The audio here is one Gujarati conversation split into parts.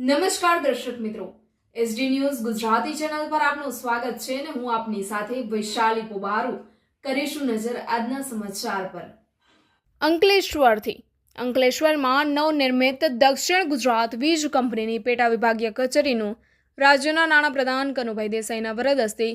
નમસ્કાર દર્શક મિત્રો, એસડી ન્યૂઝ ગુજરાતી ચેનલ પર આપનું સ્વાગત છે અને હું આપની સાથે વૈશાલી પોબારુ કરીશું નજર આજના સમાચાર પર। અંકલેશ્વરમાં નવનિર્મિત દક્ષિણ ગુજરાત વીજ કંપનીની પેટા વિભાગીય કચેરીનું રાજ્યના નાણાપ્રધાન કનુભાઈ દેસાઈના વરદ હસ્તે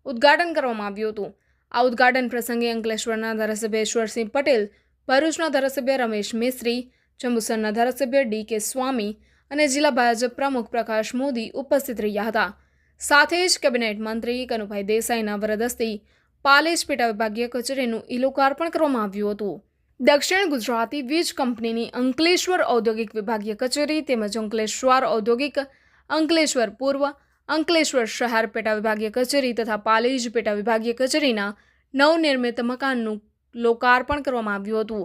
ઉદ્ઘાટન કરવામાં આવ્યું હતું। આ ઉદ્ઘાટન પ્રસંગે અંકલેશ્વરના ધારાસભ્ય ઈશ્વરસિંહ પટેલ, ભરૂચના ધારાસભ્ય રમેશ મિસ્ત્રી, જંબુસરના ધારાસભ્ય ડી.કે. સ્વામી અને જિલ્લા ભાજપ પ્રમુખ પ્રકાશ મોદી ઉપસ્થિત રહ્યા હતા। સાથે જ કેબિનેટ મંત્રી કનુભાઈ દેસાઈના વરદ હસ્તે પાલેજ પેટા વિભાગીય કચેરીનું ઈ-લોકાર્પણ કરવામાં આવ્યું હતું। દક્ષિણ ગુજરાતી વીજ કંપનીની અંકલેશ્વર ઔદ્યોગિક વિભાગીય કચેરી તેમજ અંકલેશ્વર ઔદ્યોગિક, અંકલેશ્વર પૂર્વ, અંકલેશ્વર શહેર પેટા વિભાગીય કચેરી તથા પાલેજ પેટા વિભાગીય કચેરીના નવનિર્મિત મકાનનું લોકાર્પણ કરવામાં આવ્યું હતું।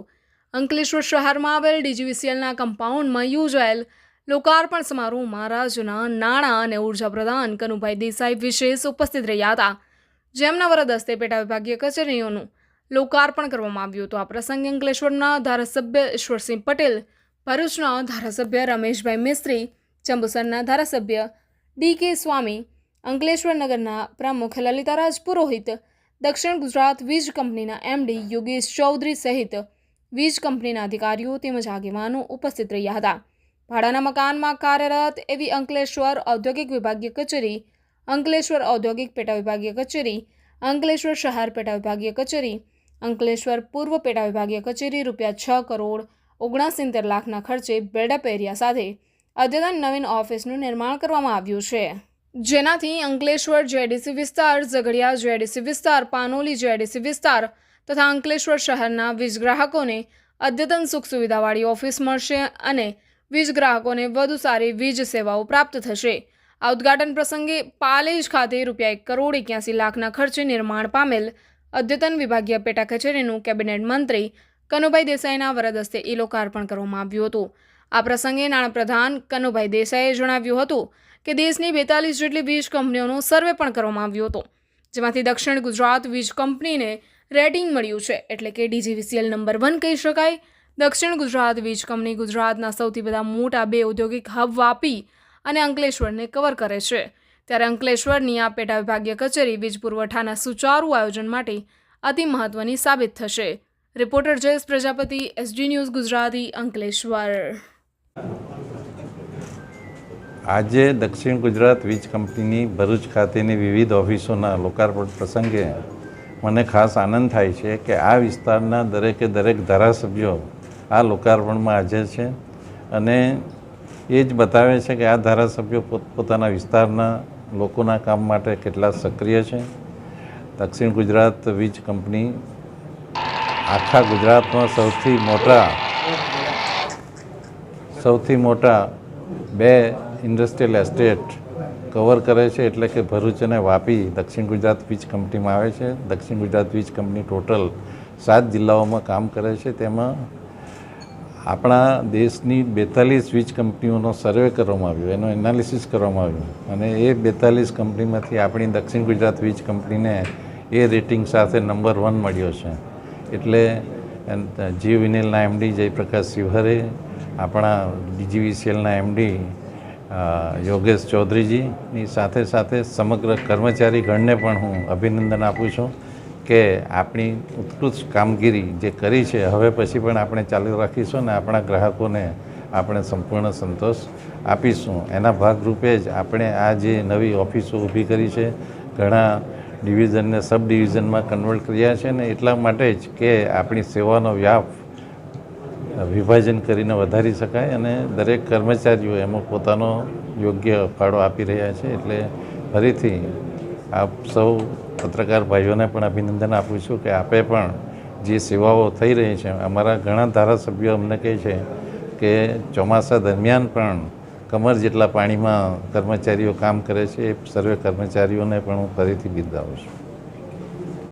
અંકલેશ્વર શહેરમાં આવેલ ડીજીવીસીએલના કમ્પાઉન્ડમાં યોજાયેલ લોકાર્પણ સમારોહમાં રાજ્યના નાણાં અને ઉર્જા પ્રધાન કનુભાઈ દેસાઈ વિશેષ ઉપસ્થિત રહ્યા હતા, જેમના વરદ હસ્તે પેટા વિભાગીય કચેરીઓનું લોકાર્પણ કરવામાં આવ્યું હતું। આ પ્રસંગે અંકલેશ્વરના ધારાસભ્ય ઈશ્વરસિંહ પટેલ, ભરૂચના ધારાસભ્ય રમેશભાઈ મિસ્ત્રી, જંબુસરના ધારાસભ્ય ડી.કે. સ્વામી, અંકલેશ્વર નગરના પ્રમુખ લલિતારાજ પુરોહિત, દક્ષિણ ગુજરાત વીજ કંપનીના એમડી યોગેશ ચૌધરી સહિત વીજ કંપનીના અધિકારીઓ તેમજ આગેવાનો ઉપસ્થિત રહ્યા હતા। ભાડાના મકાનમાં કાર્યરત એવી અંકલેશ્વર ઔદ્યોગિક વિભાગીય કચેરી, અંકલેશ્વર ઔદ્યોગિક પેટા વિભાગીય કચેરી, અંકલેશ્વર શહેર પેટા વિભાગીય કચેરી, અંકલેશ્વર પૂર્વ પેટા વિભાગીય કચેરી ₹6,69,00,000ના ખર્ચે બિલ્ડઅપ એરિયા સાથે અદ્યતન નવીન ઓફિસનું નિર્માણ કરવામાં આવ્યું છે, જેનાથી અંકલેશ્વર જેડીસી વિસ્તાર, ઝઘડિયા જેડીસી વિસ્તાર, પાનોલી જેડીસી વિસ્તાર તથા અંકલેશ્વર શહેરના વીજ ગ્રાહકોને અદ્યતન સુખ સુવિધાવાળી ઓફિસ મળશે અને વીજ ગ્રાહકોને વધુ સારી વીજ સેવાઓ પ્રાપ્ત થશે। આ ઉદ્ઘાટન પ્રસંગે પાલેજ ખાતે ₹1,81,00,000ના ખર્ચે નિર્માણ પામેલ અદ્યતન વિભાગીય પેટા કચેરીનું કેબિનેટ મંત્રી કનુભાઈ દેસાઈના વરદ હસ્તે ઈ-લોકાર્પણ કરવામાં આવ્યું હતું। આ પ્રસંગે નાણાપ્રધાન કનુભાઈ દેસાઈએ જણાવ્યું હતું કે દેશની 42 જેટલી વીજ કંપનીઓનો સર્વે પણ કરવામાં આવ્યો હતો, જેમાંથી દક્ષિણ ગુજરાત વીજ કંપનીને રેટિંગ મળ્યું છે, એટલે કે ડીજીવીસીએલ નંબર 1 કહી શકાય। દક્ષિણ ગુજરાત વીજ કંપની ગુજરાતના સૌથી બધા મોટા 2 ઔદ્યોગિક હબ વાપી અને અંકલેશ્વરને કવર કરે છે, ત્યારે અંકલેશ્વરની આ પેટા વિભાગીય કચેરી વીજ પુરવઠાના સુચારુ આયોજન માટે અતિ મહત્વની સાબિત થશે। Reporter Jayesh Prajapati, SD news Gujarati, Ankleshwar. આજે દક્ષિણ ગુજરાત વીજ કંપનીની ભરૂચ ખાતેની વિવિધ ઓફિસોના લોકાર્પણ પ્રસંગે મને ખાસ આનંદ થાય છે કે આ વિસ્તારના દરેકે દરેક ધારાસભ્યો આ લોકાર્પણમાં હાજર છે અને એ જ બતાવે છે કે આ ધારાસભ્યો પોતપોતાના વિસ્તારના લોકોના કામ માટે કેટલા સક્રિય છે। દક્ષિણ ગુજરાત વીજ કંપની આખા ગુજરાતમાં સૌથી મોટા 2 ઇન્ડસ્ટ્રીયલ એસ્ટેટ કવર કરે છે, એટલે કે ભરૂચ અને વાપી દક્ષિણ ગુજરાત વીજ કંપનીમાં આવે છે। દક્ષિણ ગુજરાત વીજ કંપની ટોટલ 7 જિલ્લાઓમાં કામ કરે છે, તેમાં આપણા દેશની 42 વીજ કંપનીઓનો સર્વે કરવામાં આવ્યો, એનો એનાલિસિસ કરવામાં આવ્યું અને એ 42 કંપનીમાંથી આપણી દક્ષિણ ગુજરાત વીજ કંપનીને એ રેટિંગ સાથે નંબર 1 મળ્યો છે। એટલે જીવ વિનેલના એમડી જયપ્રકાશ શિવહરે, આપણા ડીજીવીસીએલના એમડી યોગેશ ચૌધરીજીની સાથે સાથે સમગ્ર કર્મચારી ગણને પણ હું અભિનંદન આપું છું કે આપણી ઉત્કૃષ્ટ કામગીરી જે કરી છે હવે પછી પણ આપણે ચાલુ રાખીશું અને આપણા ગ્રાહકોને આપણે સંપૂર્ણ સંતોષ આપીશું। એના ભાગરૂપે જ આપણે આ જે નવી ઓફિસો ઊભી કરી છે, ઘણા ડિવિઝનને સબ ડિવિઝનમાં કન્વર્ટ કર્યા છે ને એટલા માટે જ કે આપણી સેવાનો વ્યાપ વિભાજન કરીને વધારી શકાય અને દરેક કર્મચારીઓ એમાં પોતાનો યોગ્ય ફાળો આપી રહ્યા છે। એટલે ફરીથી આપ સૌ પત્રકાર ભાઈઓને પણ અભિનંદન આપું છું કે આપે પણ જે સેવાઓ થઈ રહી છે, અમારા ઘણા ધારાસભ્યો અમને કહે છે કે ચોમાસા દરમિયાન પણ કમર જેટલા પાણીમાં કર્મચારીઓ કામ કરે છે, એ સર્વે કર્મચારીઓને પણ હું ફરીથી બિરદાવું છું।